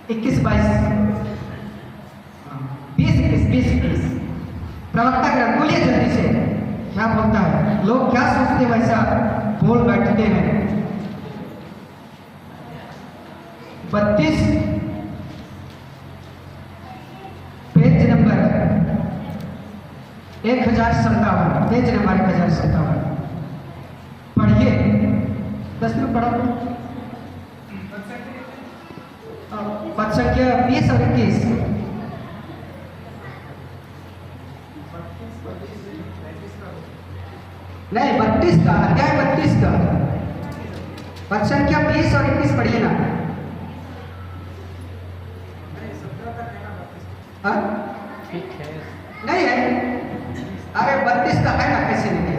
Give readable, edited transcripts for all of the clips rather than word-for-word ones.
21-22, 20-21 प्रवक्ता ग्रंथ, बोलिए जल्दी से क्या बोलता है। लोग क्या सोचते वैसा बोल बैठते हैं। 32 पेज नंबर 1057, पेज नंबर 1057 पढ़िए। 10 में पढ़ा पद संख्या 20 और 21। नहीं 32 का, अध्याय 32 का पद संख्या 20 और 21 पढ़िए ना। ठीक है, नहीं है, अरे 32 का है ना, कैसे नहीं है?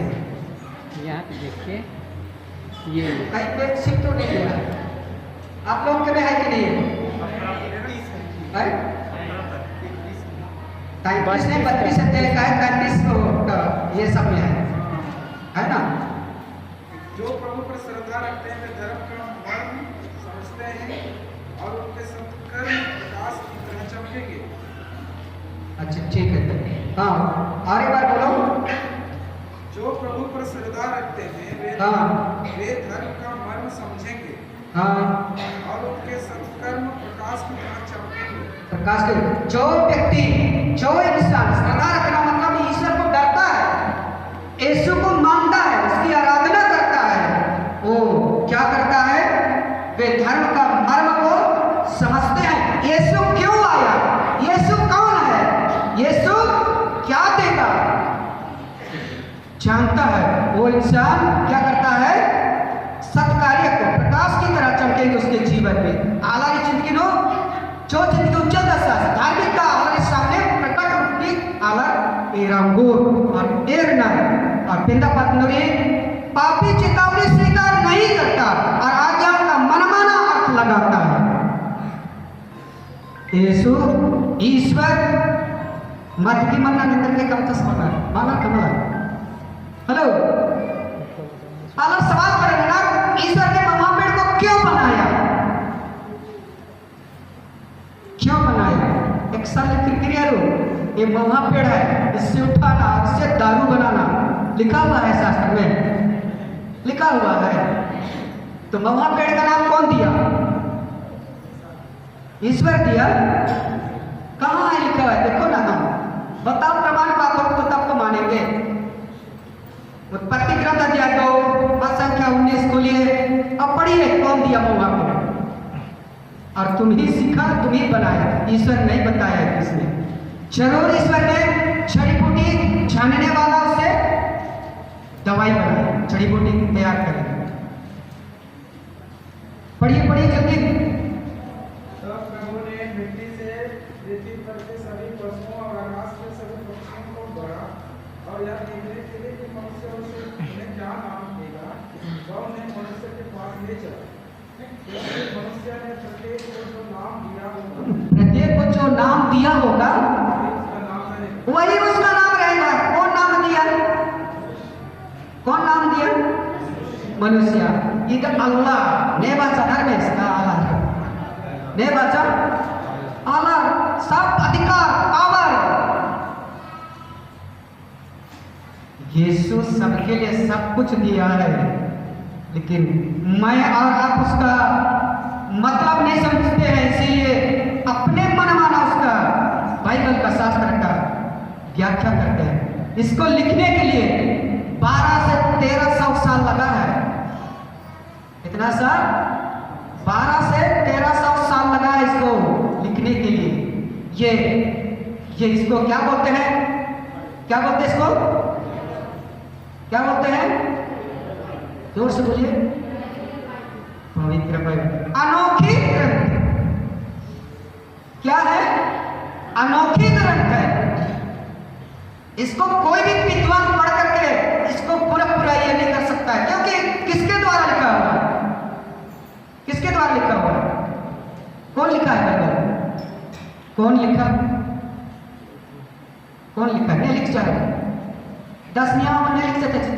यहाँ पे देखिए ये कहीं पे शिफ्ट तो नहीं है आप लोग के में, है कि नहीं है? 33 नहीं 32 अध्याय का है, 33 ये सब में है ना। जो प्रभु पर श्रद्धा रखते हैं वे धर्म का मर्म समझते हैं और उनके सत्कर्म प्रकाश की तरह चमकेंगे। अच्छा ठीक है, हाँ और एक बार बोलो। जो प्रभु पर श्रद्धा रखते हैं वे धर्म का मर्म समझेंगे हाँ और उनके सत्कर्म प्रकाश की तरह चमकेंगे। प्रकाश के जो व्यक्ति, जो इंसान श्रद्धा रखना मतलब ईश्वर को डरता है, यीशु को मानता है, उसकी आराधना करता है, वो क्या करता है? वे धर्म का मर्म को समझते हैं। यीशु क्यों आया, यीशु कौन है, यीशु क्या देगा जानता है। वो इंसान क्या करता है? सत्कार्य को प्रकाश की तरह चमकेंगे उसके जीवन में। आलारी जिंदगी नो जो जिंदगी उज्जवल दशा धार्मिक का हमारे सामने प्रकट रूपी आलर एरंगूर और एरना और पिंदा पत्नुरी पापी चेतावनी स्वीकार नहीं करता और आज्ञा का मनमाना अर्थ लगाता है। यीशु ईश्वर मत की मन्ना निकल के कम तस्मना माना कमला। हेलो आलर सवाल करेंगे ना, ईश्वर के महापेड़ को क्यों बनाया, क्यों बनाया? एक साल क्रिया ये महापेड़ है, इससे उठाना, इससे दारू बनाना लिखा हुआ है शास्त्र में, लिखा हुआ है। तो महापेड़ का नाम कौन दिया? ईश्वर दिया। कहाँ है लिखा हुआ है? देखो ना, हम बताओ प्रमाण पाप हो तो तब तो मानेंगे। उत्पत्ति ग्रंथ अध्याय 2 पद संख्या 19 खोलिए अब पढ़िए कौन दिया महापेड़। और तुम ही सीखा, तुम ही बनाया, ईश्वर नहीं बताया किसने। जरूर ईश्वर ने जड़ी बूटी छानने वाला उसे दवाई बनाई, जड़ी बूटी तैयार करी। पढ़िए पढ़िए जल्दी। तब प्रभु ने मिट्टी से पृथ्वी पर के सभी पशुओं और आकाश के सभी पक्षियों को गढ़ा और यह देखने के लिए कि मनुष्य उन्हें क्या नाम देगा, वह उन्हें मनुष्य के पास ले चला। मनुष्य ने प्रत्येक को जो नाम दिया होगा, प्रत्येक को जो नाम दिया होगा उसका नाम रहेगा। वही उसका नाम रहेगा। कौन नाम दिया, कौन नाम दिया? मनुष्य। इधर अल्लाह ने बाचा धर्म है इसका आला ने बाचा आला सब अधिकार पावर। यीशु सबके लिए सब कुछ दिया है, लेकिन मैं और आप उसका मतलब नहीं समझते हैं, इसीलिए अपने मनमाना उसका बाइबल का शास्त्र का व्याख्या करते हैं। इसको लिखने के लिए 12 से 1300 साल लगा है। कितना साल? 12 से 1300 साल लगा है इसको लिखने के लिए। ये इसको क्या बोलते हैं? क्या बोलते हैं इसको? क्या बोलते हैं? जोर से बोलिए। पवित्र बाइबल अनोखी ग्रंथ। क्या है? अनोखी ग्रंथ है। इसको कोई भी विद्वान पढ़ करके इसको पूरा ये नहीं कर सकता है, क्योंकि किसके द्वारा लिखा हुआ है? किसके द्वारा लिखा हुआ है? कौन लिखा है बाइबल? कौन लिखा? कौन लिखा? नहीं लिख चाहे 10 नियम नहीं लिख सकते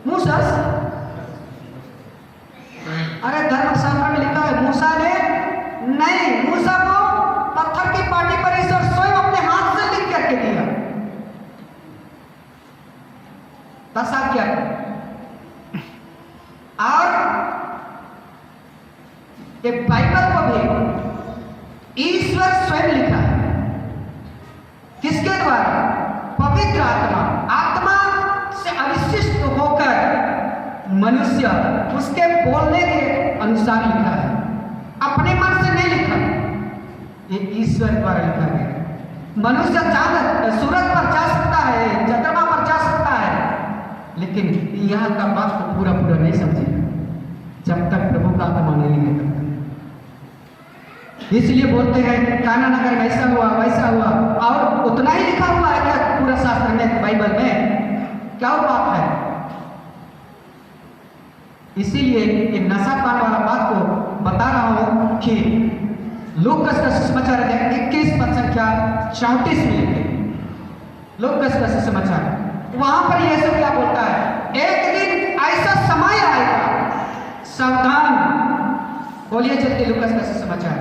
मूसा। अरे धर्मशास्त्र में लिखा है मूसा ने नहीं, मूसा को पत्थर की पाटी पर ईश्वर स्वयं अपने हाथ से लिख करके दिया 10 आज्ञा। और ये बाइबल को भी ईश्वर स्वयं लिखा है। किसके द्वारा? पवित्र आत्मा से अविशिष्ट होकर मनुष्य उसके बोलने के अनुसार लिखा है, अपने मन से नहीं लिखा, ये ईश्वर द्वारा लिखा गया। मनुष्य चांद सूरज पर जा सकता है, चंद्रमा पर जा सकता है, लेकिन यहाँ का बात को पूरा पूरा नहीं समझेगा जब तक प्रभु का आत्मा नहीं लेगा। इसलिए बोलते हैं काना नगर में ऐसा हुआ वैसा हुआ, और उतना ही लिखा हुआ है क्या पूरा शास्त्र में, बाइबल में? क्या बात है? इसीलिए ये नशा पान वाला बात को बता रहा हूं कि लूकास का सुसमाचार 21 पद संख्या 34 में, लूकास का सुसमाचार, वहां पर यीशु क्या बोलता है? एक दिन ऐसा समय आएगा, सावधान, बोलिए जल्दी, लूकास का सुसमाचार।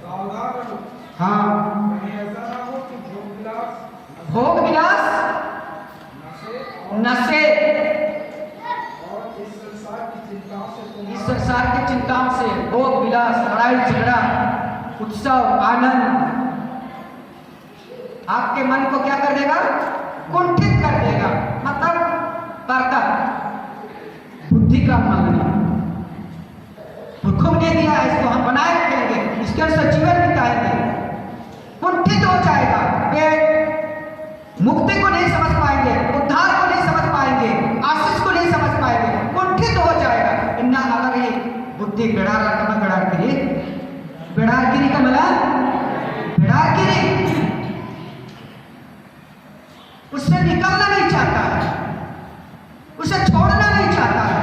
सावधान रहो, हाँ, कहीं ऐसा ना हो कि भोग विलास, नशे और इस संसार की चिंताओं से इस संसार की चिंताओं से, भोग विलास, लड़ाई झगड़ा, उत्सव, आनंद आपके मन को क्या कर देगा? कुंठित कर देगा, मतलब बरकत, बुद्धि का मांगना। हुक्म दे दिया है, इसको हम बनाए रखेंगे, इसके अनुसार जीवन बिताएंगे, कुंठित हो जाएगा। वे मुक्ति को नहीं समझ पाएंगे, उद्धार को नहीं समझ पाएंगे, आशीष को नहीं समझ पाएंगे, कुंठित हो जाएगा। इन्ना अलग ही बुद्धि बेड़ारगिरी का मतलब बेड़ारगिरी, उससे निकलना नहीं चाहता है, उसे छोड़ना नहीं चाहता है।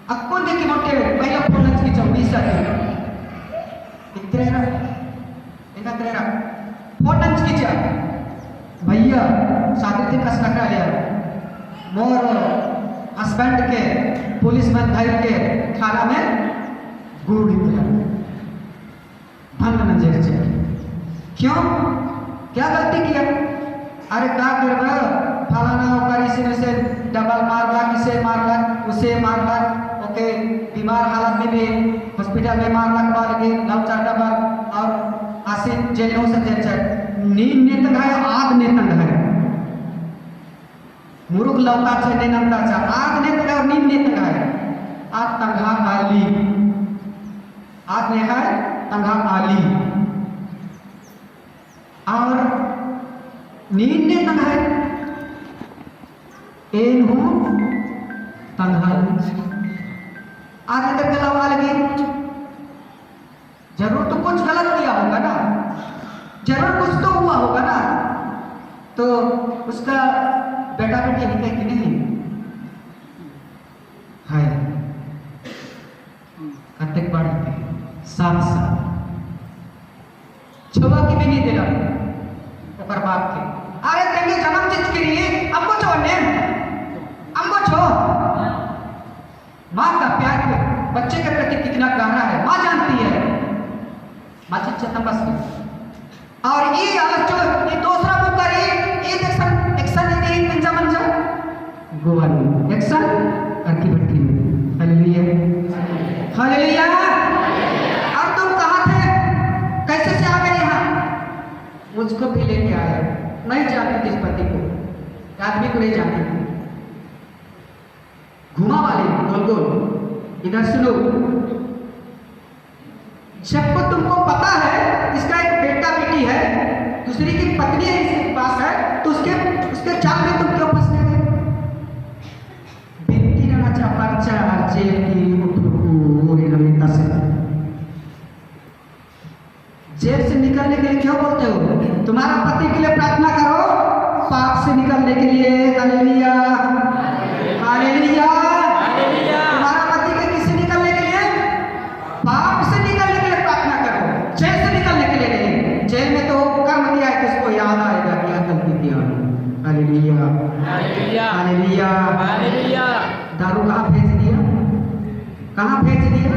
अक्को देखी मोटे पहिला फोन की 24 फोन की भैया शादी कस टका लिया मोर हस्बैंड के पुलिस में धर के थाना में गुड़ दिया भंग नजर से। क्यों? क्या गलती किया? अरे क्या करबा, फलाना होकर इसी में से डबल मारला, किसे मारला, उसे मारला, ओके बीमार हालत में भी हॉस्पिटल में मारला के बाद लव डबल और आसिन जेल हो सकते हैं। नींद नेतन है, आग नेतन है, मुरुख लवता से नहीं नमता चा, आग नेतन है और नींद नेतन है। आग तंघा आली, आग ने है तंघा आली और नींद नेतन है एन हूँ तंघा आगे तक गला लगी। जरूर तो कुछ गलत किया होगा ना, जरूर कुछ तो हुआ होगा ना, तो उसका बेटा बेटी निकले कि नहीं है? कतेक बार 7 साल छुआ की भी नहीं दिला ओकर बाप के। अरे तेने जन्म जीत के लिए हमको छोड़ने, हमको छो। माँ का प्यार के बच्चे के प्रति कितना गहरा है माँ जानती है। माँ चित बस और ये अलग जो ये दूसरा बुक करी ये एक्शन एक्शन ये मंजा मंजा गोवा में एक्शन करके बैठी है। Hallelujah hallelujah. अब तुम कहाँ थे, कैसे से आ गए यहाँ? मुझको भी लेके आए, नहीं जानती इस पति को, आदमी को नहीं जानती। घुमा वाले गोल गोल, इधर सुनो, जब तुमको पता है इसका एक बेटा बेटी है, दूसरी की पत्नी है इसके पास है, तो उसके जाल में तुम क्यों फंसने गए? बेटी ना नचा पर्चा जेल की उठूरी रविता से जेल से निकलने के लिए क्यों बोलते हो? तुम्हारा पति के लिए प्रार्थना करो पाप से निकलने के लिए। Hallelujah hallelujah. तुम्हारा पति के किससे निकलने के लिए? पाप से निकलने के लिए प्रार्थना करो, जेल से निकलने के लिए नहीं। जेल में तो कर्म दिया है, किसको याद आएगा क्या गलती किया। Hallelujah hallelujah hallelujah. दारू कहाँ भेज दिया, कहाँ भेज दिया?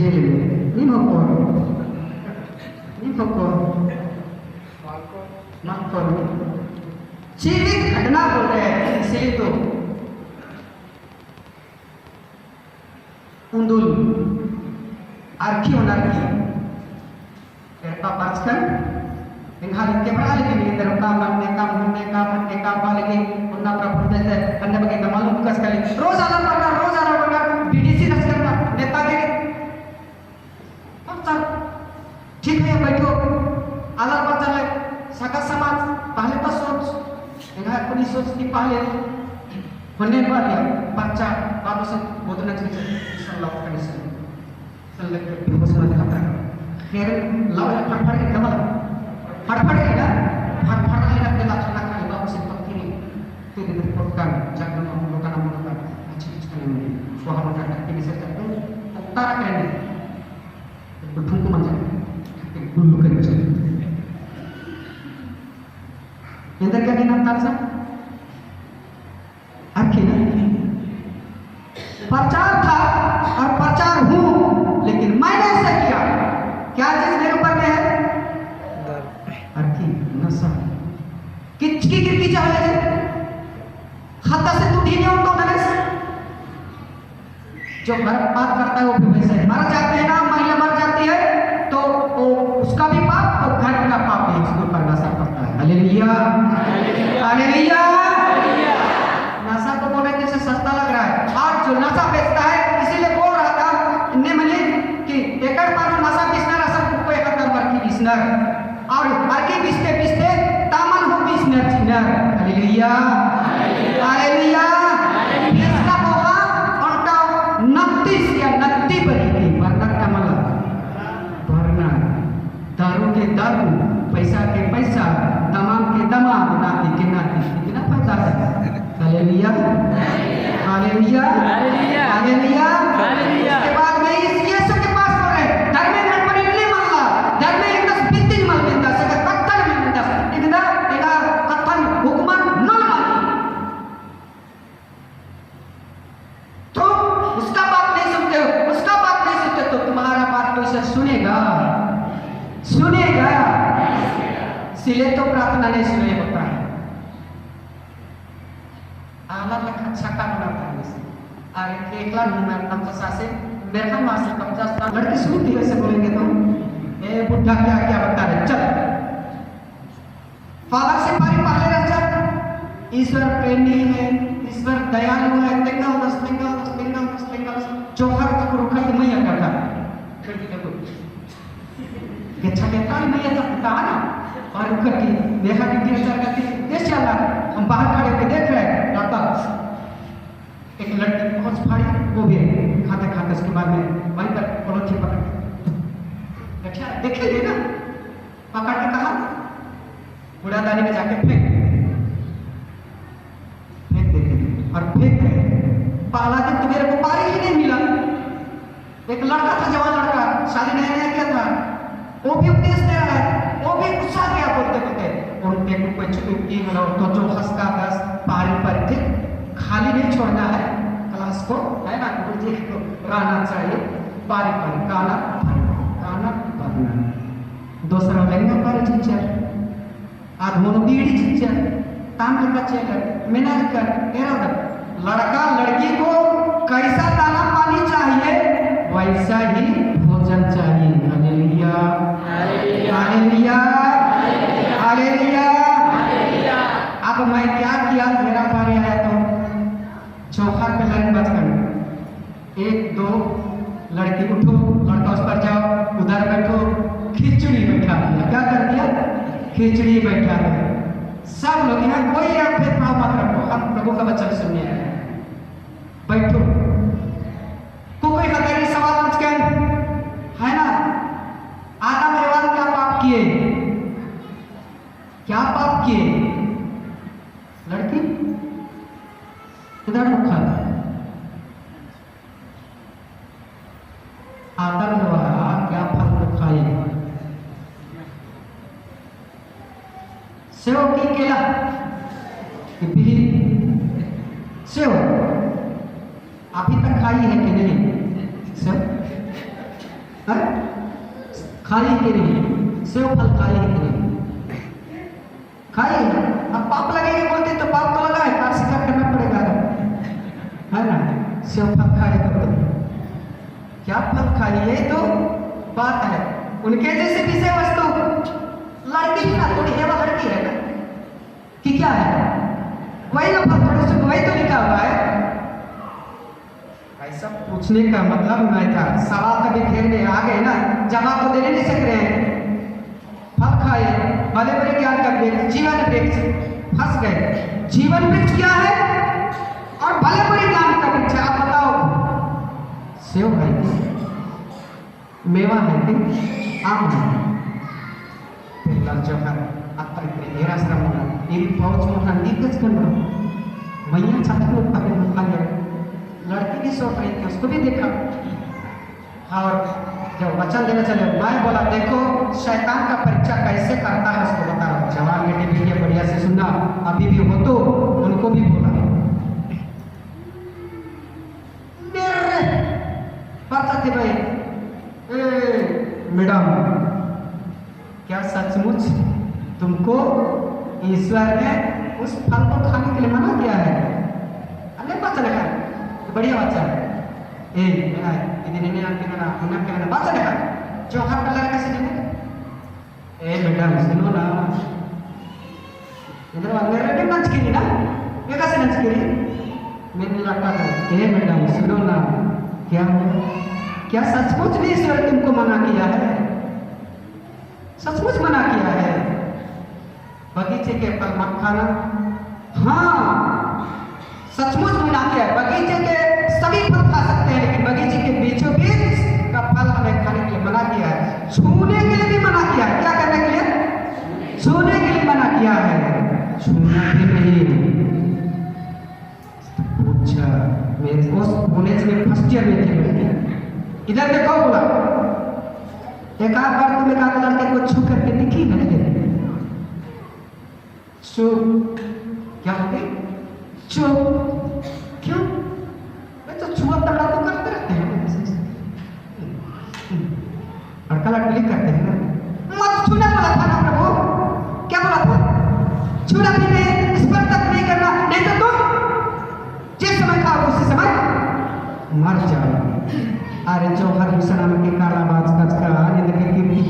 जेल में नहीं मको मत करो। जीवित घटना बोल रहे हैं, इसलिए तो undul arki onarki erta paskan menghal ke beralih ini terukaman neka lagi unda prapuja se anda bagi malu buka sekali roz ala pernah BDC raskan neta के अच्छा ठीक है बैठो आला पता है सका समाज पहले तो सोच enggak punya सोच की पहले होने पर ya baca baru से बोलना चाहिए lakukan itu, selek bebas mana kata, keren lawan farfar itu apa? Farfar itu ada laksana kali bagus seperti ini, tidak diperlukan, jangan melakukan macam ini, suara mereka ini saya tahu, utara keren, bertunggu macam, bulu kencang, yang terjadi nanti apa? Akhirnya प्रचार था और प्रचार हूँ, लेकिन मैंने ऐसा किया। क्या चीज मेरे ऊपर में है? अरकी नशा किचकी गिरकी चाहे खाता से तू ढीले तो नरेश जो बात करता है वो भी वैसे है। मर जाते हैं ना, महिला मर जाती है तो वो उसका भी पाप और घर का पाप भी इसके ऊपर नशा पड़ता है। Hallelujah hallelujah. नशा तो बोले जैसे सस्ता लग रहा है, और जो नशा बेचता है इसीलिए बोल रहा था ने मने कि एकड़ पर नशा बिस्नर असर को एक नंबर की बिस्नर और अर्की बिस्ते तामन हो बिस्नर चिनर। Hallelujah hallelujah. इसका होगा उनका 29 या 29 बनेगी वरना का मतलब भरना दारू के दारू पैसा के पैसा तमाम के तमाम नाती के नाती कितना फायदा है। Hallelujah hallelujah hallelujah hallelujah. इसके बाद में इस यीशु के पास बोल रहे धर्म में घर पर इतने मल्ला धर्म में इंदस बित्तिन मल बिंदा से कत्तल में इंदस इतना एका कत्तल हुक्मन न मानी तो उसका बात नहीं सुनते हो, उसका बात नहीं सुनते तो तुम्हारा बात तो इसे सुनेगा इसलिए तो प्रार्थना नहीं सुने होता है। आला लखन छक्का बनाता है इसे अरे एकला मैं तब से मेरे मां से 50 साल लड़की सुनती है, ऐसे बोलेंगे तो ए बुढ़ा क्या क्या बता रहे चल फादर से पारी पहले रह चल ईश्वर प्रेमी है, ईश्वर दयालु है। तेंगा चौहर तक रुखा के मैया करता करके देखो के छकेताल मैया तक पता ना और रुखा की देखा कि गिरसर करके देश चला हम बाहर खड़े होकर देख रहे हैं लड़का एक लड़की बहुत फाड़ी वो भी खाते खाते उसके बाद में वहीं पर पॉलिथीन पकड़ अच्छा देखेंगे ना पकड़ के कहा कूड़ादानी में जाके फेंक देते और फेंक रहे। पहला दिन तो मेरे को पारी ही नहीं मिला। एक लड़का था, जवान लड़का, शादी नया नया किया था, वो भी उपदेश दे रहा है, वो भी गुस्सा गया बोलते बोलते उनके कुछ तो जो हंसका बस पारी पर थे खाली नहीं छोड़ना है क्लास को, है ना, गुरुजी को रहना चाहिए पारी पर गाना भरना दूसरा लहंगा पर चिंचर आधोनो बीड़ी चिंचर काम करता चेकर मेहनत कर तेरा लड़का लड़की को कैसा दाना पानी चाहिए वैसा ही भोजन चाहिए। Hallelujah hallelujah hallelujah. अब मैं क्या किया, मेरा पारी आया तो चौखर पे लाइन बचकर 1 2 लड़की उठो, लड़का उस पर जाओ, उधर बैठो, खिचड़ी बैठा दिया। क्या कर दिया? खिचड़ी बैठा दिया। सब लोग यहाँ कोई भेदभाव मत रखो, हम प्रभु का वचन सुनने आए। बैठो कोई हजारी सवाल पूछ के है ना, आदम एवं क्या पाप किए, क्या पाप किए? लड़की इधर मुखा आदम द्वारा क्या फल खाए? सेव की केला की सेव अभी तक खाई है कि नहीं? सेव अरे खाई कि नहीं, सेव फल खाई कि नहीं, खाई ना। अब पाप लगेगी बोलते तो पाप तो लगा है, कार शिकार करना पड़ेगा, है ना। सेव फल खाए तो क्या फल खाई, ये तो बात है। उनके जैसे विषय वस्तु लड़की भी ना, थोड़ी हेवा लड़की है ना कि क्या है, वही ना फल थोड़े से वही तो लिखा हुआ है। ऐसा पूछने का मतलब नहीं था, सवाल कभी घेर में आ गए ना, जवाब तो देने नहीं सक रहे हैं। फल खाए, भले बड़े ज्ञान का वृक्ष, जीवन वृक्ष, फंस गए। जीवन वृक्ष क्या है और भले बड़े ज्ञान का वृक्ष है, आप बताओ। सेव है कि मेवा है कि आम है, जवाहर आता हेरा श्रम इन पहुंच मोहन दिग्गज करना मैया छात्र लोग पहले मौका लिया, लड़की भी सौंप रही थी, उसको भी देखा। और जब वचन देना चले, मैं बोला देखो शैतान का परीक्षा कैसे करता है उसको बता रहा हूँ। जवान बेटे भी ये बढ़िया से सुनना, अभी भी हो तो उनको भी बोला। पता थे भाई, मैडम क्या सचमुच तुमको ईश्वर ने उस फल को खाने के लिए मना किया है? अरे बच्चा देखा बढ़िया बच्चा है, बच्चा देखा जो हर कलर कैसे जीते। मैडम सुनो ना, इधर मेरे नच गिरी ना, ये कैसे नच गिरी, मेरे लगता है। मैडम सुनो ना, क्या सचमुच ने ईश्वर तुमको मना किया है? सचमुच मना किया है बगीचे के फल मत खाना? हाँ सचमुच मना किया है, बगीचे के सभी फल खा सकते हैं, लेकिन बगीचे के बीचों बीच का फल हमें खाने के लिए मना किया है। छूने के लिए भी मना किया है, क्या करने के लिए? छूने के लिए मना किया है, छूना भी नहीं। अच्छा मेरे उस कॉलेज में फर्स्ट ईयर में थे, इधर देखो बोला एक आध बार तुम एक आध लड़के को छू करके दिखी ना, छू क्या हो गई, छू क्यों? तो छुआ तगड़ा तो करते रहते हैं, लड़का लड़की करते हैं ना। मत छूना बोला था ना प्रभु, क्या बोला था? छूना भी नहीं, स्पर्श तक नहीं करना, नहीं तो तुम जिस समय खाओ उसी समय मर जाओ। अरे जौहर हुसैन के कालाबाज कच का निंद की कीर्ति,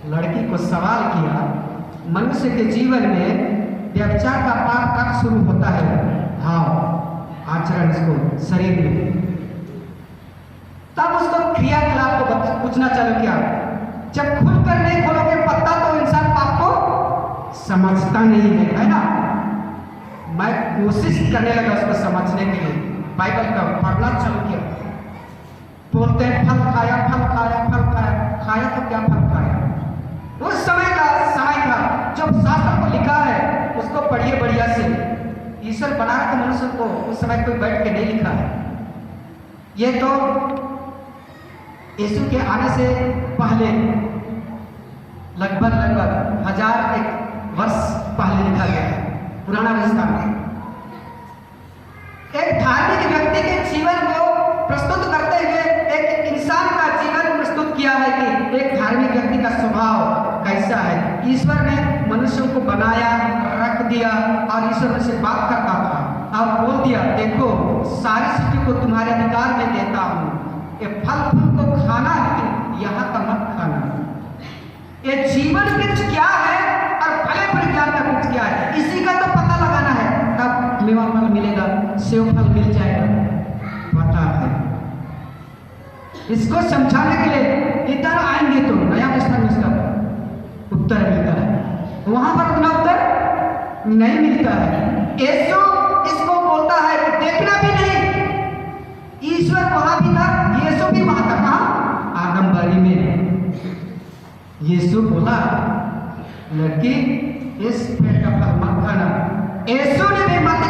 लड़की को सवाल किया मनुष्य के जीवन में व्यभिचार का पाप कब शुरू होता है? भाव आचरण, इसको शरीर में। तब उसको क्रियाकलाप को पूछना चलो, क्या जब खुलकर नहीं खोलोगे पत्ता तो इंसान पाप को समझता नहीं है ना। मैं कोशिश करने लगा उसको समझने के लिए, बाइबल का पढ़ना चालू किया। बोलते हैं फल खाया, फल खाया, फल खाया, खाया तो क्या फल खाया? उस समय का समय था जब शास्त्र को लिखा है उसको पढ़िए बढ़िया से। ईश्वर बना के मनुष्य को उस समय कोई बैठ के नहीं लिखा है, ये तो यीशु के आने से पहले लगभग 1001 वर्ष पहले लिखा गया है, पुराना रिश्ता में। एक धार्मिक व्यक्ति के जीवन को प्रस्तुत करते हुए एक इंसान का जीवन प्रस्तुत किया है कि एक धार्मिक व्यक्ति का स्वभाव कैसा है। ईश्वर ने मनुष्यों को बनाया, रख दिया और ईश्वर से बात करता था और बोल दिया देखो सारी सृष्टि को तुम्हारे अधिकार में देता हूँ, ये फल फूल को खाना लेकिन यहाँ का मत खाना। ये जीवन वृक्ष क्या है और फले पर ज्ञान का वृक्ष क्या है, इसी का तो पता लगाना है, तब मेवा फल मिलेगा, सेव फल मिल जाएगा। पता है इसको समझाने के लिए इधर आएंगे तो नया प्रश्न में इसका उत्तर मिलता है, वहां पर उतना उत्तर नहीं मिलता है। यीशु इसको बोलता है कि देखना भी नहीं, ईश्वर वहां भी था, यीशु भी वहां था, कहां? आदमबारी में। यीशु बोला लड़की इस पेड़ का फल मत खाना, यीशु ने भी मत